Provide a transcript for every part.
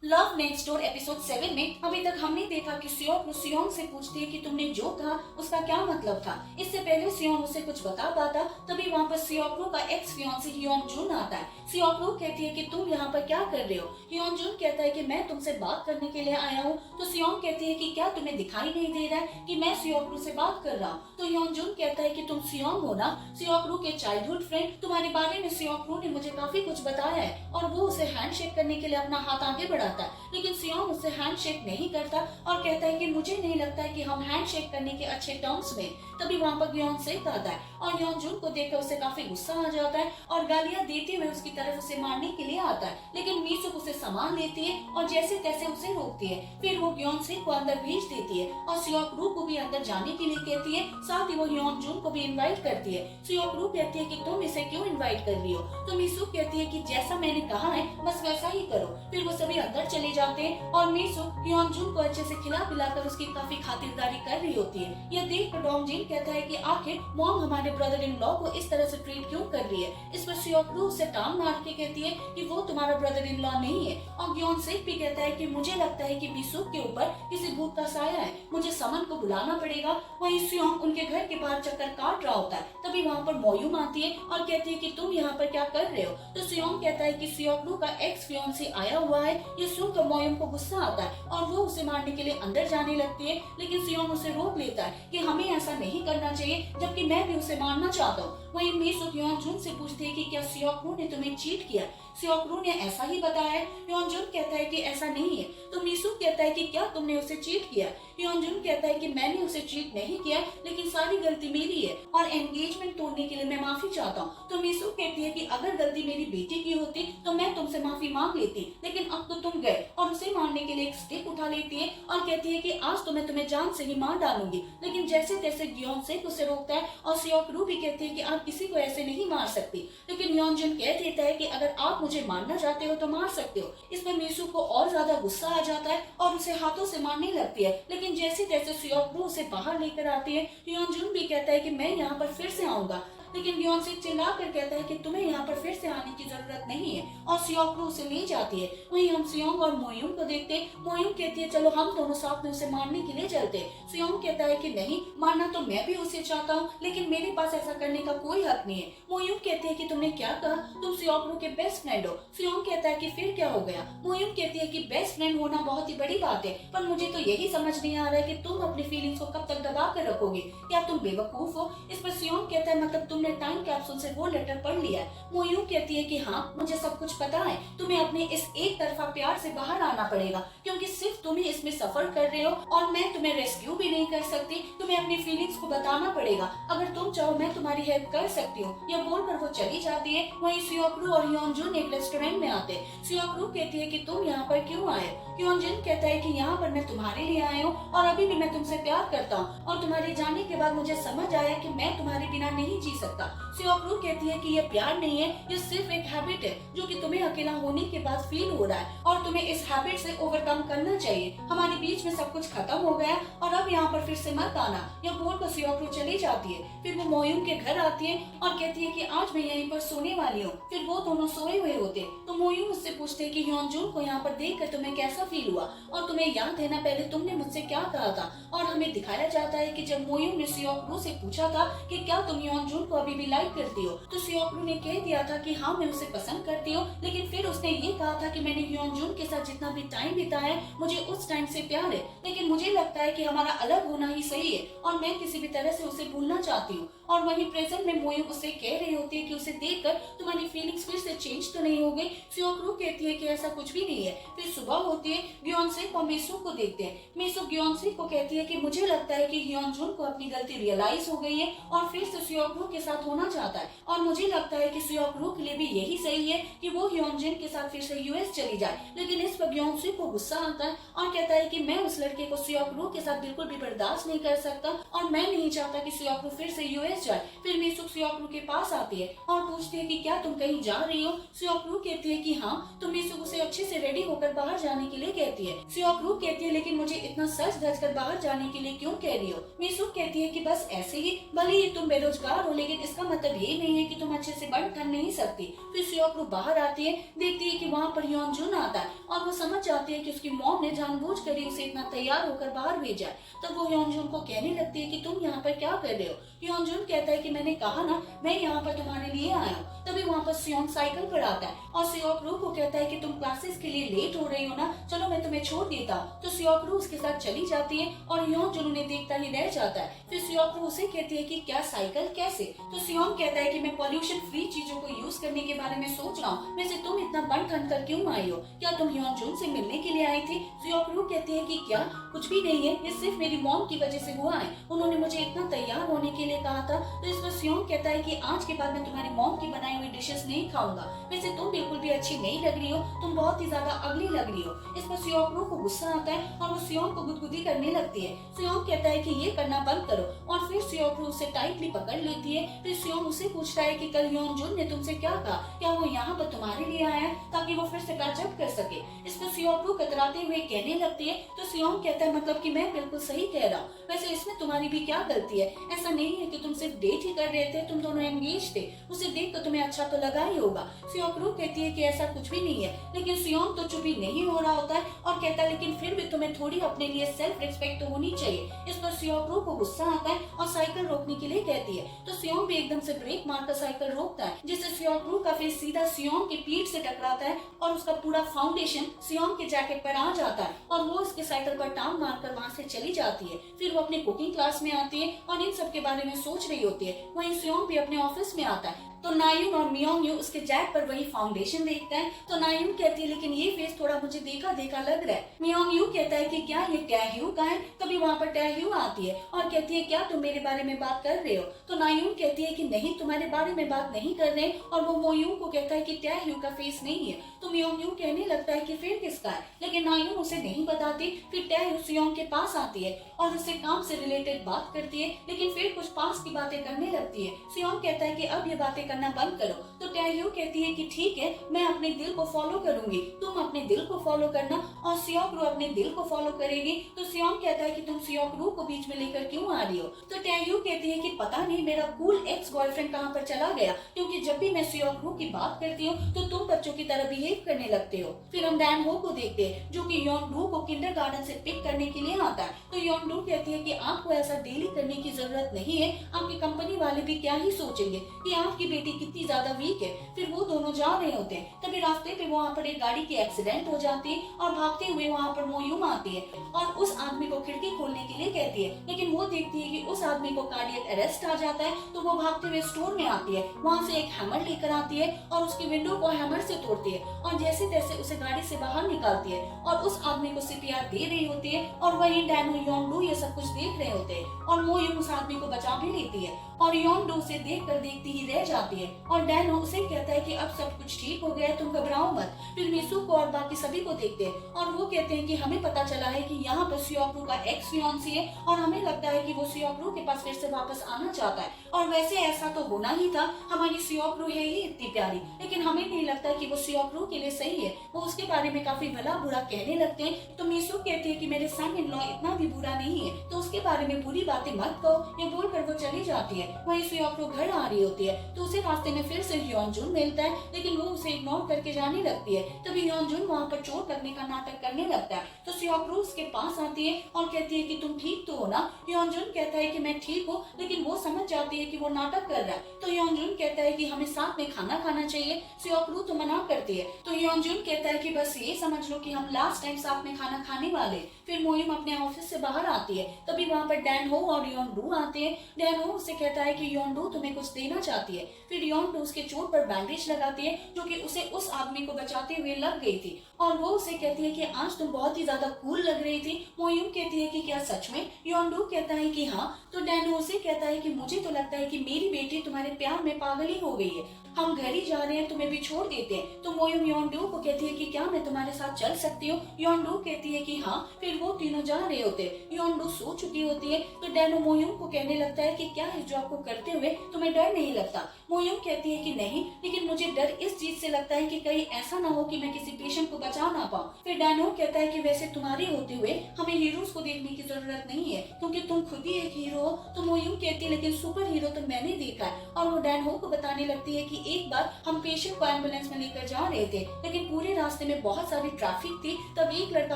Love next door episode 7 में अभी तक हमने देखा कि सियोंग से पूछती है कि तुमने जो कहा उसका क्या मतलब था। इससे पहले सियोंग उसे कुछ बता पाता तभी वहाँ पर सियोंग का एक्स फियांसे हियोन जुन आता है। सियोंग कहती है कि तुम यहाँ पर क्या कर रहे हो। हियोन जुन कहता है कि मैं तुमसे बात करने के लिए आया हूँ। तो सियोंग कहती है कि क्या तुम्हें दिखाई नहीं दे रहा है कि मैं सियोंग से बात कर रहा हूँ। तो हियोन जुन कहता है कि तुम सियोंग हो ना, सियोंग के चाइल्डहुड फ्रेंड। तुम्हारे बारे में सियोंग ने मुझे काफी कुछ बताया है। और वो उसे हैंडशेक करने के लिए अपना हाथ आगे बढ़ाता है, लेकिन सियोंग उससे हैंडशेक नहीं करता और कहता है कि मुझे नहीं लगता है कि हम हैंडशेक करने के अच्छे टर्म्स में। तभी वहाँ पर योन सेक आता है और योन जुन को देखकर उसे काफी गुस्सा आ जाता है और गालियां देते हुए उसकी तरफ उसे मारने के लिए आता है, लेकिन मीसुक उसे सामान लेती है और जैसे तैसे उसे रोकती है। फिर वो योन सेक को अंदर भेज देती है और सियोंग को भी अंदर जाने के लिए कहती है। साथ ही वो योन जुन को भी इनवाइट करती है। सियोंग कहती है कि तुम इसे क्यों इनवाइट कर रही हो। तो मीसुक कहती है कि जैसा मैंने कहा है बस वैसा ही करो। फिर वो सभी अंदर चले जाते हैं और मीसुक योन जुन को अच्छे से खिला पिलाकर उसकी काफी खातिरदारी कर रही होती है। यह देख कर डोंग जिन कहता है कि आखिर मॉम हमारे ब्रदर इन लॉ को इस तरह से ट्रीट क्यों कर रही है। इस पर सियोंग उसे टांग मार के कहती है कि वो तुम्हारा ब्रदर इन लॉ नहीं है। और योन सेक भी कहता है कि मुझे लगता है कि मीसुक के ऊपर किसी भूत का साया है, मुझे समन को बुलाना पड़ेगा। वहीं सियोंग उनके घर के बाहर चक्कर काट रहा होता है। तभी वहाँ पर मोयूम आती है और कहती है कि तुम यहाँ पर क्या कर रहे हो। तो सियोंग कहता है कि सियोंग का एक्स फियांसे आया हुआ है। ये सुनकर मोयूम को गुस्सा आता है और वो उसे मारने के लिए अंदर जाने लगती है, लेकिन सियोंग उसे रोक लेता है कि हमें ऐसा नहीं करना चाहिए, जबकि मैं भी उसे मारना चाहता हूँ। वहीं मीसुक योन जुन से पूछती है कि क्या सियोंग ने तुम्हें चीट किया। सियोंग ने ऐसा ही बताया। योन जुन कहता है कि ऐसा नहीं है। तो मीसुक कहता है कि क्या तुमने उसे चीट किया। योन जुन कहता है कि मैंने उसे चीट नहीं किया, लेकिन सारी गलती मेरी है और एंगेजमेंट तोड़ने के लिए मैं माफी चाहता हूँ। तो मीसुक कहती है कि अगर गलती मेरी बेटी की होती तो मैं तुमसे माफी मांग लेती, लेकिन अब तो तुम गए। और उसे मारने के लिए एक स्टिक उठा लेती है और कहती है कि आज तो मैं तुम्हें जान से ही मार डालूंगी, लेकिन जैसे तैसे योन सेक उसे रोकता है और सियोंग भी कहती है कि आप किसी को ऐसे नहीं मार सकती, लेकिन योन जुन कह देता है कि अगर आप मुझे मारना चाहते हो तो मार सकते हो। इस पर मीसू को और ज्यादा गुस्सा आ जाता है और उसे हाथों से मारने लगती है, लेकिन जैसे तैसे सियोंग उसे बाहर लेकर आती है। योन जुन भी कहता है कि मैं यहाँ पर फिर से आऊंगा, लेकिन योन सेक चिल्ला कर कहता है कि तुम्हें यहाँ पर फिर से आने की जरूरत नहीं है और सियोंग उसे ले जाती है। वहीं हम सियोंग और मोयूम को देखते हैं। मोयूम कहती है चलो हम दोनों साथ में उसे मारने के लिए चलते हैं। सियोंग कहता है कि नहीं, मारना तो मैं भी उसे चाहता हूँ, लेकिन मेरे पास ऐसा करने का कोई हक नहीं है। मोयूम कहती है कि तुमने क्या कहा, तुम सियोंग के बेस्ट फ्रेंड हो। सियोंग कहता है कि फिर क्या हो गया। मोयूम कहती है कि बेस्ट फ्रेंड होना बहुत ही बड़ी बात है, पर मुझे तो यही समझ नहीं आ रहा है कि तुम अपनी फीलिंग्स को कब तक दबा कर रखोगे। क्या तुम बेवकूफ हो। इस पर सियोंग कहता है मतलब तुमने टाइम कैप्सूल से वो लेटर पढ़ लिया है। मोयूम कहती है कि हाँ, मुझे सब कुछ पता है। तुम्हें अपने इस एक तरफा प्यार से बाहर आना पड़ेगा, क्योंकि सिर्फ तुम ही इसमें सफर कर रहे हो और मैं तुम्हें रेस्क्यू भी नहीं कर सकती। तुम्हें अपनी फीलिंग्स को बताना पड़ेगा। अगर तुम चाहो मैं तुम्हारी हेल्प कर सकती हूँ। यह बोलकर वो चली जाती है। वहीं सियोंग और योन जुन एक रेस्टोरेंट में आते हैं। सियोंग कहती है कि तुम यहाँ पर क्यों आए। योन जुन कहता है कि यहाँ पर मैं तुम्हारे लिए आया हूँ और अभी भी मैं तुमसे प्यार करता हूँ और तुम्हारे जाने के बाद मुझे समझ आया कि मैं तुम्हारे बिना नहीं जी सकता। सियोंग कहती है कि ये प्यार नहीं है, ये सिर्फ एक हैबिट है जो कि तुम्हें अकेला होने के बाद फील हो रहा है और तुम्हें इस हैबिट से ओवरकम करना चाहिए। हमारे बीच में सब कुछ खत्म हो गया और अब यहाँ पर फिर से मत आना। यह बोलकर सियोंग चली जाती है। फिर वो मोयूम के घर आती है और कहती है कि आज मैं यहीं पर सोने वाली हूँ। फिर वो दोनों सोए हुए होते तो मोयूम उससे पूछते कि योन जुन को यहाँ पर देखकर तुम्हें कैसा फील हुआ और तुम्हें याद है ना पहले तुमने मुझसे क्या कहा था। और हमें दिखाया जाता है कि जब मोयूम ने सियोंग से पूछा था कि क्या तुम योन जुन को अभी भी लाइक करती हो, तो सियोंग ने कह दिया था कि हाँ मैं उसे पसंद करती हूँ, लेकिन फिर उसने ये कहा था कि मैंने योन जुन के साथ जितना भी टाइम बिताया है मुझे उस टाइम से प्यार है, लेकिन मुझे लगता है कि हमारा अलग होना ही सही है और मैं किसी भी तरह से उसे भूलना चाहती हूँ। और वहीं प्रेजेंट में मोयूम उसे कह रही होती है कि उसे देखकर तुम्हारी फीलिंग्स फिर से चेंज तो नहीं हो गई। सियोंग कहती है कि ऐसा कुछ भी नहीं है। फिर सुबह होती है। ग्योनसेक और मीसुक को देखते हैं। मीसुक ग्योनसेक को कहती है कि मुझे लगता है कि हियोन जुन को अपनी गलती रियलाइज हो गई है और फिर से सियोंग के साथ होना चाहता है और मुझे लगता है कि सियोंग के लिए भी यही सही है कि वो हियोन जिन के साथ फिर से यूएस चली जाए। लेकिन इस पर ग्योनसेक को गुस्सा आता है और कहता है कि मैं उस लड़के को सियोंग के साथ बिल्कुल भी बर्दाश्त नहीं कर सकता और मैं नहीं चाहता कि सियोंग फिर से यूएस जाए। फिर मीसुक सियोंग के पास आती है और पूछती है कि क्या तुम कहीं जा रही हो। सियोंग कहती है कि हाँ। तो मीसुक उसे अच्छे से रेडी होकर बाहर जाने के लिए कहती है। सियोक रू कहती है लेकिन मुझे इतना सच धज कर बाहर जाने के लिए क्यों कह रही हो? मिसुक कहती है कि बस ऐसे ही, भले ही तुम बेरोजगार हो लेकिन इसका मतलब ये नहीं है कि तुम अच्छे से बन कर नहीं सकती। फिर सियोक रू बाहर आती है, देखती है कि वहाँ पर योनजुन आता है और वो समझ जाती है कि उसकी मॉम ने जानबूझकर ही उसे इतना तैयार होकर बाहर भेजा है। तब वो योनजुन को कहने लगती है कि तुम यहाँ पर क्या कर रहे हो? योनजुन कहता है कि मैंने कहा ना, मैं यहाँ पर तुम्हारे लिए आया हूँ। तभी वहाँ पर सियोंग साइकिल पर आता है और सियोक रू को कहता है कि तुम क्लासेस के लिए लेट हो रही हो ना, चलो मैं तुम्हें छोड़ देता हूँ। तो सियोक रू उसके साथ चली जाती है और योनजुन उन्हें देखता ही रह जाता है। फिर सियोक रू उसे कहती है कि क्या साइकिल, कैसे? तो सियोंग कहता है कि मैं पॉल्यूशन फ्री चीजों को यूज करने के बारे में सोच रहा हूँ। वैसे तुम इतना बन ठन कर क्यों आई हो? क्या तुम योनजुन से मिलने के लिए आई थी? सियोक रू कहती है कि क्या, कुछ भी नहीं है, ये सिर्फ मेरी मॉम की वजह से हुआ है। उन्होंने मुझे इतना तैयार होने के लिए कहा था। तो इस पर सियोंग कहता है कि आज के बाद मैं तुम्हारी मॉम की बनाई हुई डिशेस नहीं खाऊंगा। वैसे तुम बिल्कुल भी अच्छी नहीं लग रही हो, तुम बहुत ही ज्यादा अगली लग रही हो। इस पर सियोक रू को गुस्सा आता है और वो सियोंग को गुदगुदी करने लगती है। सियोंग कहता है कि ये करना बंद करो और फिर सियोक रू उसे टाइटली पकड़ लेती है। फिर सियोंग उसे पूछता है कि कल योनजुन ने तुमसे क्या कहा? क्या वो यहाँ पर तुम्हारे लिए आया है ताकि वो फिर से पैचअप कर सके? इस पर सियोक रू कतराते हुए कहने लगती है। तो सियोंग कहता है मतलब कि मैं बिल्कुल सही कह रहा हूँ। वैसे इसमें तुम्हारी भी क्या गलती है? ऐसा नहीं है कि तुम सिर्फ डेट ही कर रहे थे, तुम दोनों एंगेज थे। उसे देख कर तुम्हें अच्छा तो लगा ही होगा। सियोक रू कहती है कि ऐसा कुछ भी नहीं है, लेकिन सियोंग तो चुप ही नहीं हो रहा होता है और कहता है लेकिन फिर भी तुम्हें थोड़ी अपने लिए सेल्फ रिस्पेक्ट तो होनी चाहिए। इस पर सियोक रू को गुस्सा आता है और साइकिल रोकने के लिए कहती है। तो सियोंग भी एकदम से ब्रेक मारकर साइकिल रोकता है, जिससे सियोक रू का फेस सीधा सियोंग के पीठ से टकराता है और उसका पूरा फाउंडेशन सियोंग के जैकेट पर आ जाता है और वो उसके साइकिल पर टांग मारकर वहाँ से चली जाती है। फिर वो अपने कुकिंग क्लास में आती है और इन सब के बारे में सोच रही होती है। वहीं सियोंग भी अपने ऑफिस में आता है। तो नायुन और मियोंग यू उसके जैक पर वही फाउंडेशन देखते हैं। तो नायुन कहती है लेकिन ये फेस थोड़ा मुझे देखा देखा लग रहा है। मियोंग यू कहता है कि क्या ये टैह्यू का है? तभी वहाँ पर टैह्यू आती है और कहती है क्या तुम मेरे बारे में बात कर रहे हो? तो नायुन कहती है कि नहीं, तुम्हारे बारे में बात नहीं कर रहे और वो मोयूं को कहता है कि टैह्यू का फेस नहीं है। तो मियोंग यू कहने लगता है कि फिर किसका है, लेकिन नायुन उसे नहीं बताती। फिर टैह्यू सियोंग के पास आती है और उससे काम से रिलेटेड बात करती है, लेकिन फिर कुछ पास की बातें करने लगती है। सियोंग कहता है कि अब ये बातें करना बंद करो। तो टैह्यू कहती है कि ठीक है, मैं अपने दिल को फॉलो करूंगी, तुम अपने दिल को फॉलो करना। और सियोक रू अपने दिल को फॉलो करेगी। तो सियोंग कहता है कि तुम सियोक रू को बीच में लेकर क्यों आ रही हो? तो टैह्यू कहती है कि पता नहीं मेरा कूल एक्स बॉयफ्रेंड कहाँ पर चला गया, क्योंकि जब भी मैं सियोक रू की बात करती हूँ तो तुम बच्चों की तरह बिहेव करने लगते हो। फिर हम डैन हो को देखते हैं जो कि योन-डू को किंडरगार्टन से पिक करने के लिए आता है। तो योन-डू कहती है कि आपको ऐसा डेली करने की जरूरत नहीं है, आपकी कंपनी वाले भी क्या ही सोचेंगे कि आपकी बेटी कितनी ज्यादा वीक है। फिर वो दोनों जा रहे होते हैं, तभी रास्ते पे वहाँ पर एक गाड़ी की एक्सीडेंट हो जाती है और भागते हुए वहाँ पर मोयूम आती है और उस आदमी को खिड़की खोलने के लिए कहती है, लेकिन वो देखती है कि उस आदमी को कार्डियक अरेस्ट आ जाता है। तो वो भागते हुए स्टोर में आती है, वहाँ से एक हैमर लेकर आती है और उसकी विंडो को हैमर से तोड़ती है और जैसे तैसे उसे गाड़ी से बाहर निकालती है और उस आदमी को सीपीआर दे रही होती है। और वही डैनो योन-डू ये सब कुछ देख रहे होते हैं और मोयूम उस आदमी को बचा भी लेती है और योन-डू उसे देख कर देखती ही रह जाती है और डैनो उसे कहता है कि अब सब कुछ ठीक हो गया है, तुम घबराओ मत। फिर मिसुको और बाकी सभी को देखते हैं और वो कहते हैं कि हमें पता चला है कि यहाँ पर सियोक रू का एक्स फियांसी है और हमें लगता है कि वो सियोक रू के पास फिर से वापस आना चाहता है। और वैसे ऐसा तो होना ही था, हमारी सियोक रू है ही इतनी प्यारी, लेकिन हमें नहीं लगता कि वो सियोक रू के लिए सही है। वो उसके बारे में काफी भला बुरा कहने लगते हैं। तो मिसु कहती है कि मेरे सन इन लॉ इतना भी बुरा नहीं है, तो उसके बारे में बुरी बातें मत कहो। ये बोलकर वो चली जाती है। वहीं सियोक रू घर आ रही होती है तो उसे रास्ते में फिर से योनजुन मिलता है, लेकिन वो उसे इग्नोर करके जाने लगती है। तभी योनजुन वहाँ पर चोट लगने का नाटक करने लगता है। तो सियोक रू उसके पास आती है और कहती है कि तुम ठीक तो हो ना? योनजुन कहता है कि मैं ठीक हूँ, लेकिन वो समझ जाती है कि वो नाटक कर रहा है। तो योनजुन कहता है कि हमें साथ में खाना खाना चाहिए। सियोक रू तो मना करती है। तो योनजुन कहता है कि बस ये समझ लो कि हम लास्ट टाइम साथ में खाना खाने वाले। फिर मोयूम अपने ऑफिस से बाहर आती है, तभी वहाँ पर डैन हो और योन-डू आते हैं। डैन हो उससे कहता है कि योन-डू तुम्हें कुछ देना चाहती है। फिर योन-डू उसके चोट पर बैंडेज लगाती है जो कि उसे उस आदमी को बचाते हुए लग गई थी और वो उसे कहती है कि आज तुम बहुत ही ज्यादा कूल लग रही थी। मोयूम कहती है कि क्या सच में? योंडू कहता है कि हाँ। तो डैनो उसे कहता है कि मुझे तो लगता है कि मेरी बेटी तुम्हारे प्यार में पागल ही हो गई है, हम घर ही जा रहे हैं, तुम्हें भी छोड़ देते हैं। तो मोयूम योंडू को कहती है कि क्या मैं तुम्हारे साथ चल सकती हूँ? योंडू कहती है कि हाँ। फिर वो तीनों जा रहे होते हैं। योंडू सो चुकी होती है। तो डैनो मोयूम को कहने लगता है कि क्या इस जॉब को करते हुए तुम्हें डर नहीं लगता? मोयूम कहती है कि नहीं, लेकिन मुझे डर इस चीज से लगता है कि कहीं ऐसा ना हो कि मैं किसी पेशेंट को बचा ना पाऊँ। फिर डैनो कहता है कि वैसे तुम्हारे होते हुए हमें हीरोज को देखने की जरूरत नहीं है, क्योंकि तुम खुद ही एक हीरो हो। तो मोयूम कहती है लेकिन सुपर हीरो तो मैंने देखा है। और वो डैनो को बताने लगती है कि एक बार हम पेशेंट को एम्बुलेंस में लेकर जा रहे थे, लेकिन पूरे रास्ते में बहुत सारी ट्रैफिक थी। तब एक लड़का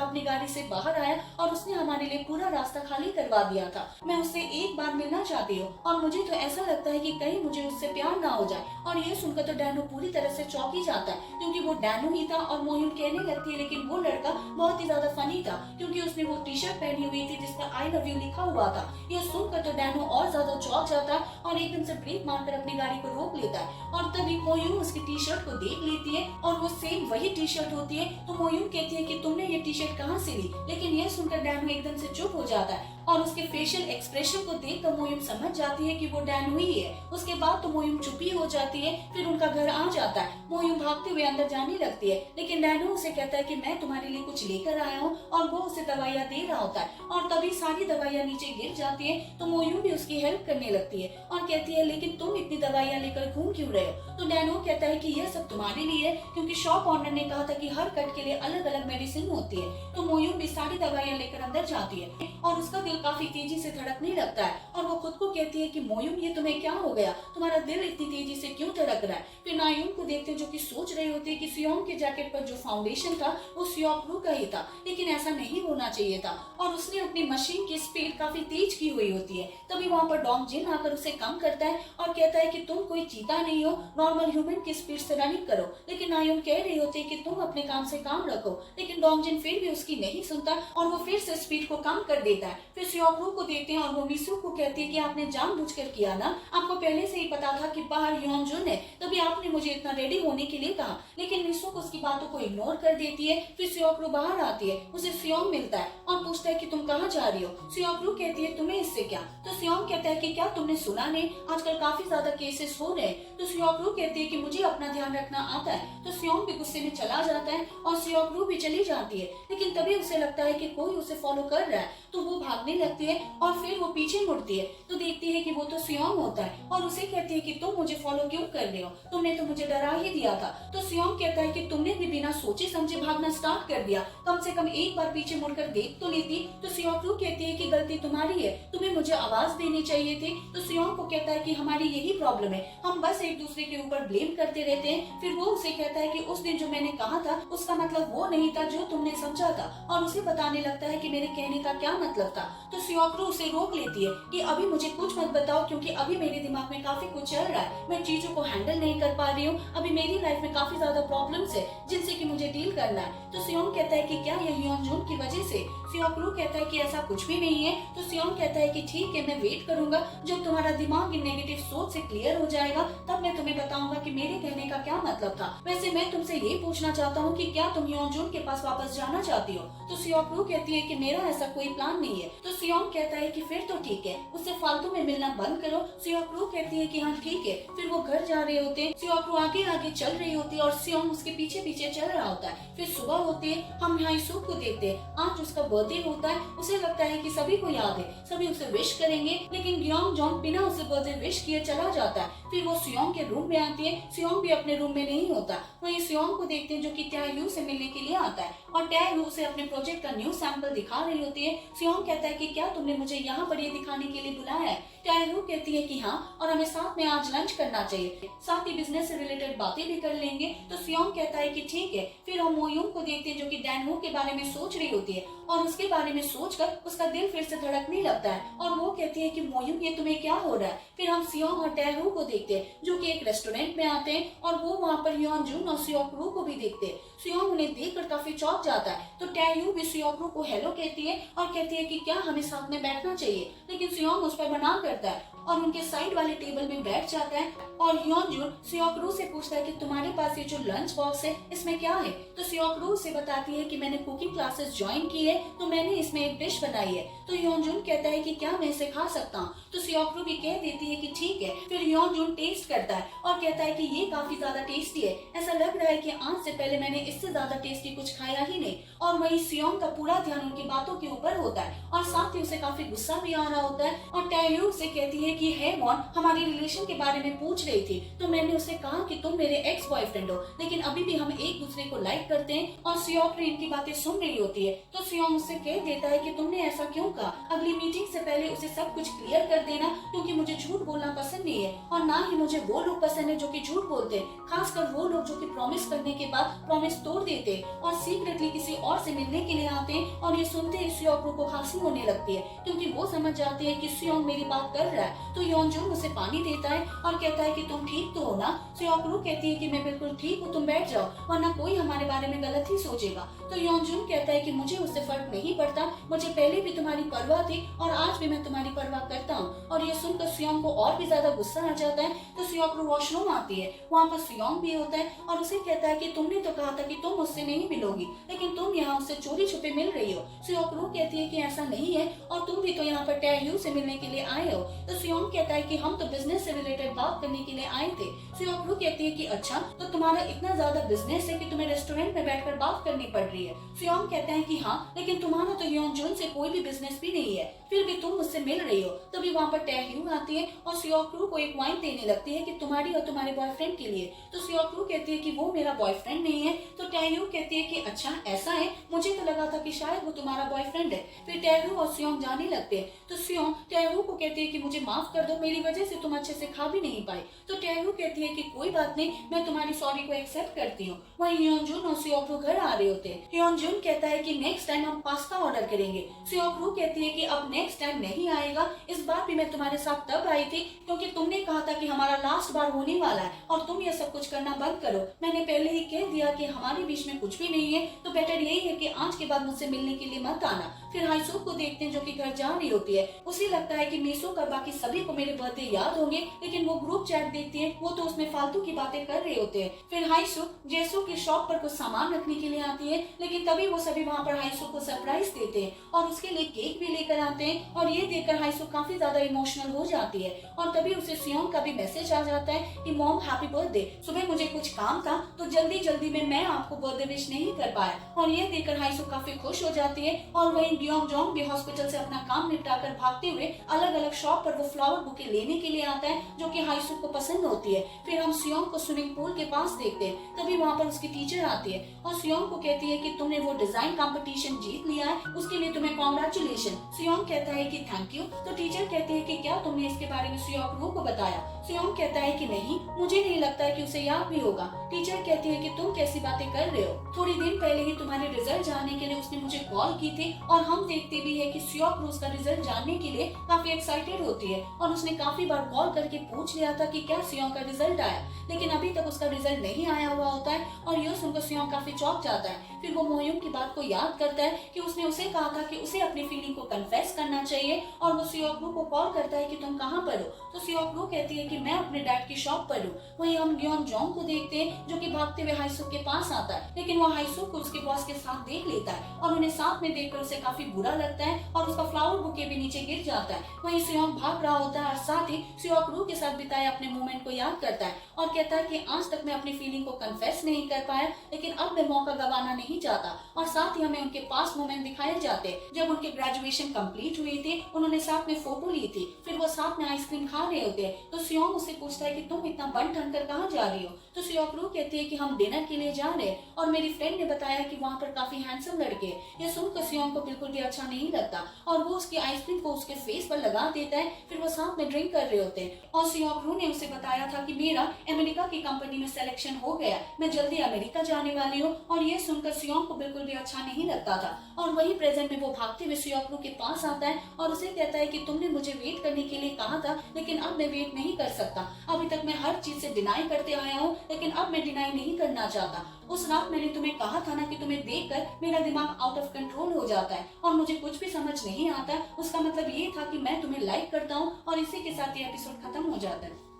अपनी गाड़ी से बाहर आया और उसने हमारे लिए पूरा रास्ता खाली करवा दिया था। मैं उससे एक बार मिलना चाहती हूँ और मुझे तो ऐसा लगता है कि कहीं मुझे उससे प्यार ना हो जाए। और ये सुनकर तो डैनो पूरी तरह से चौंक ही जाता है, क्योंकि वो डैनो ही था। और मोयूम कहने लगती है लेकिन वो लड़का बहुत ही ज्यादा फनी था, क्योंकि उसने वो टी शर्ट पहनी हुई थी जिसपर आई लव यू लिखा हुआ था। ये सुनकर तो डैनो और ज्यादा चौंक जाता है और एकदम से ब्रेक मारकर अपनी गाड़ी को रोक लेता है। और तभी मोयूम उसकी टी शर्ट को देख लेती है और वो सेम वही टी शर्ट होती है। तो मोयूम कहती है कि तुमने ये टी शर्ट कहाँ से ली? लेकिन ये सुनकर डैनो एकदम से चुप हो जाता है और उसके फेशियल एक्सप्रेशन को देखकर मोयूम समझ जाती है कि वो डैनो ही है। उसके बाद तो मोयूम चुप ही हो जाती है। फिर उनका घर आ जाता है। मोयूम भागते हुए अंदर जाने लगती है, लेकिन डैनो उसे कहता है कि मैं तुम्हारे लिए कुछ लेकर आया हूँ, और वो उसे दवाइयाँ दे रहा होता है। और तभी सारी दवाइयाँ नीचे गिर जाती है। तो मोयूम भी उसकी हेल्प करने लगती है और कहती है लेकिन तुम इतनी दवाइयाँ लेकर घूम क्यों रहे हो? तो डैनो कहता है कि यह सब तुम्हारे लिए है, क्योंकि शॉप ऑनर ने कहा था कि हर कट के लिए अलग अलग मेडिसिन होती है। तो मोयूम भी सारी दवाइयाँ लेकर अंदर जाती है और उसका दिल काफी तेजी से धड़कने लगता है। और वो खुद को कहती है कि मोयूम ये तुम्हें क्या हो गया? तुम्हारा दिल इतनी तेजी से क्यों धड़क रहा है? फिर नायूम को देखते हैं जो कि सोच रही होती है कि सियोंग के जैकेट पर जो फाउंडेशन था वो सियोकरू का ही था, लेकिन ऐसा नहीं होना चाहिए था। और उसने अपनी मशीन की स्पीड काफी तेज की हुई होती है। तभी वहाँ पर डोंग जिन आकर उसे कम करता है और कहता है कि तुम कोई चीता नहीं हो, नॉर्मल ह्यूमन की स्पीड से रनिंग करो। लेकिन नायूम कह रही होती है कि तुम अपने काम से काम रखो, लेकिन डोंग जिन फिर भी उसकी नहीं सुनता और वो फिर से स्पीड को कम कर देता है। फिर सियोकरू को देखते हैं और वो मिसू को कहती है कि आपने जानबूझकर किया ना, आपको पहले से ही पता था कि बाहर योनजुन है, तभी आपने मुझे इतना रेडी होने के लिए कहा। लेकिन मिसू को उसकी बातों को इग्नोर कर देती है। फिर सियोकरू बाहर आती है, उसे सियोंग मिलता है और पूछता है कि तुम कहाँ जा रही हो? सियोकरू कहती है तुम्हें इससे क्या? तो सियोंग कहता है कि क्या तुमने सुना नहीं, आजकल काफी ज्यादा केसेस हो रहे हैं। तो सियोकरू कहती है कि मुझे अपना ध्यान रखना आता है। तो सियोंग भी गुस्से में चला जाता है और सियोकरू भी चली जाती है। लेकिन तभी उसे लगता है कि कोई उसे फॉलो कर रहा है, तो वो भागने लगती है और फिर वो पीछे मुड़ती है तो देखती है कि वो तो सियोंग होता है और उसे कहती है कि तुम मुझे फॉलो क्यों कर रहे हो, तुमने तो मुझे डरा ही दिया था। तो सियोंग कहता है कि तुमने भी बिना सोचे समझे भागना स्टार्ट कर दिया, कम से कम एक बार पीछे मुड़कर देख तो लेती। तो सियोकरू कहती है कि गलती तुम्हारी है, तुम्हें मुझे आवाज देनी चाहिए थी। तो सियोंग को कहता है कि हमारी यही प्रॉब्लम है, हम बस एक दूसरे के ऊपर ब्लेम करते रहते हैं। फिर वो उसे कहता है कि उस दिन जो मैंने कहा था उसका मतलब वो नहीं था जो तुमने समझा था, और उसे बताने लगता है कि मेरे कहने का क्या मतलब था। तो सियोकरू उसे रोक लेती है कि अभी मुझे कुछ मत बताओ, क्योंकि अभी मेरे दिमाग में काफी कुछ चल रहा है, मैं चीजों को हैंडल नहीं कर पा रही हूँ। अभी मेरी लाइफ में काफी ज्यादा प्रॉब्लम्स है जिनसे कि मुझे डील करना है। तो सियोंग कहता है कि क्या ये योनजुन की वजह से? सियोकरू कहता है कि ऐसा कुछ भी नहीं है। तो सियोंग कहता है कि ठीक है, मैं वेट करूंगा जब तुम्हारा दिमाग इन नेगेटिव सोच से क्लियर हो जाएगा, तब मैं तुम्हें बताऊंगा कि मेरे कहने का क्या मतलब था। वैसे मैं तुमसे ये पूछना चाहता हूँ कि क्या तुम योनजुन के पास वापस जाना चाहती हो? तो सियोकरू कहती है कि मेरा ऐसा कोई प्लान नहीं है। तो सियोंग कहता है कि फिर तो ठीक है, उससे फालतू में मिलना बंद करो। सियोकरू कहती है कि हाँ ठीक है। फिर वो घर जा रहे होते हैं, सियोकरू आगे आगे चल रही होती है और सियोंग उसके पीछे पीछे चल रहा होता है। फिर सुबह होती है, हम यहाँ इसू को देखते हैं, आज उसका बर्थडे होता है। उसे लगता है कि सभी को याद है, सभी उसे विश करेंगे, लेकिन ग्योंग जोंग बिना उसे बर्थडे विश किए चला जाता है। फिर वो सियोंग के रूम में आती है, सियोंग भी अपने रूम में नहीं होता। वहीं सियोंग को देखते हैं जो कि टैयू से मिलने के लिए आता है और टैयू उसे अपने प्रोजेक्ट का न्यू सैंपल दिखा रही होती है। सियोंग कहता है कि क्या तुमने मुझे यहाँ पर ये दिखाने के लिए बुलाया है? टैयू कहती है कि हाँ, और हमें साथ में आज लंच करना चाहिए, साथ ही बिजनेस से रिलेटेड बातें भी कर लेंगे। तो सियोंग कहता है कि ठीक है। फिर हम मोयूंग को देखते हैं जो कि डैनवू के बारे में सोच रही होती है और उसके बारे में सोचकर उसका दिल फिर से धड़कने लगता है और वो कहती है कि मोयूंग ये तुम्हें क्या हो रहा है? फिर हम सियोंग और टैयू को देखते हैं जो कि एक रेस्टोरेंट में आते हैं और वो वहाँ पर योनजुन और सियोकरू को भी देखते हैं। सियोंग उन्हें देखकर काफी चौंक जाता है। तो टैयू भी सियोकरू को हेलो कहती है और कहती है कि क्या हमें साथ में बैठना चाहिए, लेकिन सियोंग उस पर मना करता है और उनके साइड वाले टेबल में बैठ जाता है। और योनजुन सियोकरू से पूछता है कि तुम्हारे पास ये जो लंच बॉक्स है इसमें क्या है? तो सियोकरू से बताती है कि मैंने कुकिंग क्लास क्लासेस ज्वाइन की है तो मैंने इसमें एक डिश बनाई है। तो योनजुन कहता है कि क्या मैं इसे खा सकता हूँ? तो सियोकरू भी कह देती है कि ठीक है। फिर योनजुन टेस्ट करता है और कहता है कि ये काफी ज्यादा टेस्टी है, ऐसा लग रहा है कि आज से पहले मैंने इससे ज्यादा टेस्टी कुछ खाया ही नहीं। और वहीं सियोंग का पूरा ध्यान उनकी बातों के ऊपर होता है और साथ ही उसे काफी गुस्सा भी आ रहा होता है। और टैयू से कहती है कि हे वॉन, हमारी रिलेशन के बारे में पूछ रही थी तो मैंने उसे कहा कि तुम मेरे एक्स बॉयफ्रेंड हो, लेकिन अभी भी हम एक दूसरे को लाइक करते हैं। और सियोंग इनकी बातें सुन रही होती है तो सियोंग उससे कह देता है कि तुमने ऐसा क्यों कहा? अगली मीटिंग से पहले उसे सब कुछ क्लियर कर देना, क्योंकि मुझे झूठ बोलना पसंद नहीं है और ना ही मुझे वो लोग पसंद है जो कि झूठ बोलते हैं, खासकर वो लोग जो कि प्रॉमिस करने के बाद प्रॉमिस तोड़ देते हैं और सीक्रेटली किसी और से मिलने के लिए आते हैं। और ये सुनते ही सियोंग को खांसी होने लगती है, क्योंकि वो समझ जाते हैं कि सियोंग मेरी बात कर रहा है। तो योनजुन उसे पानी देता है और कहता है कि तुम ठीक तो हो ना? सियोंग कहती है कि मैं बिल्कुल ठीक हूँ, तुम बैठ जाओ वरना कोई हमारे बारे में गलत ही सोचेगा। तो योनजुन कहता है कि मुझे उससे फर्क नहीं पड़ता, मुझे पहले भी तुम्हारी परवाह थी और आज भी मैं तुम्हारी परवाह करता हूँ। और ये सुनकर सियोंग को और भी ज्यादा गुस्सा आ जाता है। तो सियोंग वॉशरूम आती है, वहाँ पर सियोंग भी होता है और उसे कहता है कि तुमने तो कहा था कि तुम मुझसे नहीं मिलोगी, लेकिन तुम यहाँ उससे चोरी छुपे मिल रही हो। सियोंग कहती है कि ऐसा नहीं है और तुम भी तो यहाँ पर टैयू से मिलने के लिए आए हो। तो सियोंग कहता है कि हम तो बिजनेस से रिलेटेड बात करने के लिए आए थे। सियोंग कहती है कि अच्छा, तो तुम्हारा इतना ज्यादा बिजनेस है कि तुम्हें रेस्टोरेंट में बैठकर बात करनी पड़ रही है। सियोंग कहता है कि हाँ, लेकिन तुम्हारा तो योनजुन से कोई भी बिजनेस भी नहीं है, फिर भी तुम मुझसे मिल रही हो। तभी वहाँ पर टैयू आती है और सियोंग को एक वाइन देने लगती है कि तुम्हारी और तुम्हारे बॉयफ्रेंड के लिए। तो सियोंग कहती है कि वो मेरा बॉयफ्रेंड नहीं है। तो टैयू कहती है कि अच्छा ऐसा है, मुझे तो लगा था कि शायद वो तुम्हारा बॉयफ्रेंड है। फिर टैयू और सियोंग जाने लगते हैं। तो सियोंग टैयू को कहती है कि मुझे माफ कर दो, मेरी वजह से तुम अच्छे से खा भी नहीं पाई। तो टैयू कहती है कि कोई बात नहीं, मैं तुम्हारी सॉरी को एक्सेप्ट करती हूँ। वहीं योनजुन और सियोंग घर आ रहे होते हैं। योनजुन कहता है कि नेक्स्ट टाइम हम पास्ता ऑर्डर करेंगे। सियोंग कहती है कि अब नेक्स्ट टाइम नहीं आएगा, इस बार भी मैं तुम्हारे साथ तब आई थी क्योंकि तुमने कहा था कि हमारा लास्ट बार होने वाला है और तुम ये सब कुछ करना बंद करो। मैंने पहले ही कह दिया कि हमारे बीच में कुछ भी नहीं है, तो बेटर यही है कि आज के बाद मुझसे मिलने के लिए मत आना। फिर हाईसुक को देखते हैं जो कि घर जा रही होती है। उसे लगता है कि मीसो का बाकी सभी को मेरे बर्थडे याद होंगे, लेकिन वो ग्रुप चैट देखती है, वो तो उसमें फालतू की बातें कर रहे होते हैं। फिर हाईसुक जेसो की शॉप पर कुछ सामान रखने के लिए आती है, लेकिन तभी वो सभी वहाँ पर हाईसुक को सरप्राइज देते हैं और उसके लिए केक भी लेकर आते हैं। और ये देखकर हाईसुक काफी ज्यादा इमोशनल हो जाती है। और तभी उसे सियोंग का भी मैसेज आ जाता है कि मॉम हैप्पी बर्थडे, सुबह मुझे कुछ काम था तो जल्दी जल्दी में मैं आपको बर्थडे विश नहीं कर पाया। और ये देखकर हाईसुक काफी खुश हो जाती है। और वहीं ग्योंगजोंग भी हॉस्पिटल से अपना काम निपटाकर भागते हुए अलग अलग शॉप पर वो फ्लावर बुके लेने के लिए आता है जो कि हाईसुक को पसंद होती है। फिर हम सियोंग को स्विमिंग पूल के पास देखते हैं। तभी वहाँ पर उसकी टीचर आती है और सियोंग को कहती है कि तुमने वो डिजाइन कंपटीशन जीत लिया है, उसके लिए तुम्हें कॉन्ग्रेचुलेशन। सियोंग कहता है कि थैंक यू। तो टीचर कहती है कि क्या तुमने इसके बारे में सियोंग को बताया? सियोंग कहता है कि नहीं, मुझे नहीं लगता है कि उसे याद भी होगा। टीचर कहती है कि तुम कैसी बातें कर रहे हो, थोड़ी दिन पहले ही तुम्हारे रिजल्ट जानने के लिए उसने मुझे कॉल की थी और हम देखते भी है कि सियोंग उसका रिजल्ट जानने के लिए काफी एक्साइटेड होती है और उसने काफी बार कॉल करके पूछ लिया था कि क्या सियोंग का रिजल्ट आया, लेकिन अभी तक उसका रिजल्ट नहीं आया हुआ होता है। और यह सुनकर सियोंग काफी चौंक जाता है। फिर वो मोहयुम की बात को याद करता है कि उसने उसे कहा था कि उसे अपनी फीलिंग को कन्फेस करना चाहिए और वो सियोंग को कॉल करता है कि तुम कहाँ पर हो। तो सियोंग कहती है कि मैं अपने डैड की शॉप पर हूँ। वहीं हम ग्योंगजोंग को देखते हैं जो कि भागते हुए हाईसुक के पास आता है, लेकिन वो हाईसुक को उसके बॉस के साथ देख लेता है और उन्हें साथ में देखकर उसे काफी बुरा लगता है और उसका फ्लावर बुके भी नीचे गिर जाता है। वहीं सियोंग भाग रहा होता है और साथ ही सियोंग के साथ बिताए अपने मोमेंट को याद करता है और कहता है कि आज तक मैं अपनी फीलिंग को कन्फेस नहीं कर पाया, लेकिन अब मैं मौका गवाना नहीं चाहता। और साथ ही हमें उनके पास मोमेंट दिखाए जाते हैं जब उनके ग्रेजुएशन कंप्लीट हुई थी, उन्होंने साथ में फोटो ली थी, फिर वो साथ में आइसक्रीम खा रहे होते हैं। तो सियोंग उससे पूछता है कि तुम इतना बन ठन कर कहाँ जा रही हो? तो सियोंग कहती है कि हम डिनर के लिए जा रहे हैं और मेरी फ्रेंड ने बताया कि वहाँ पर काफी हैंडसम लड़के हैं। ये सुनकर सियोंग को बिल्कुल भी अच्छा नहीं लगता और वो उसकी आइसक्रीम को उसके फेस पर लगा देता है। फिर वो साथ में ड्रिंक कर रहे होते हैं और सियोंग ने उसे बताया था कि मेरा अमेरिका की कंपनी में सिलेक्शन हो गया, मैं जल्दी अमेरिका जाने वाली हूँ। और ये सुनकर सियोंग को बिल्कुल भी अच्छा नहीं लगता था। और वही प्रेजेंट में वो भागते हुए सियोंग के पास आता है और उसे कहता है कि तुमने मुझे वेट करने के लिए कहा था, लेकिन अब मैं वेट नहीं कर सकता। अभी तक मैं हर चीज से डिनाई करते आया हूँ, लेकिन अब मैं डिनाई नहीं करना चाहता। उस रात मैंने तुम्हें कहा था ना कि तुम्हें देखकर मेरा दिमाग आउट ऑफ कंट्रोल हो जाता है और मुझे कुछ भी समझ नहीं आता। उसका मतलब ये था कि मैं तुम्हें लाइक करता हूँ। और इसी के साथ ये एपिसोड खत्म हो जाता है।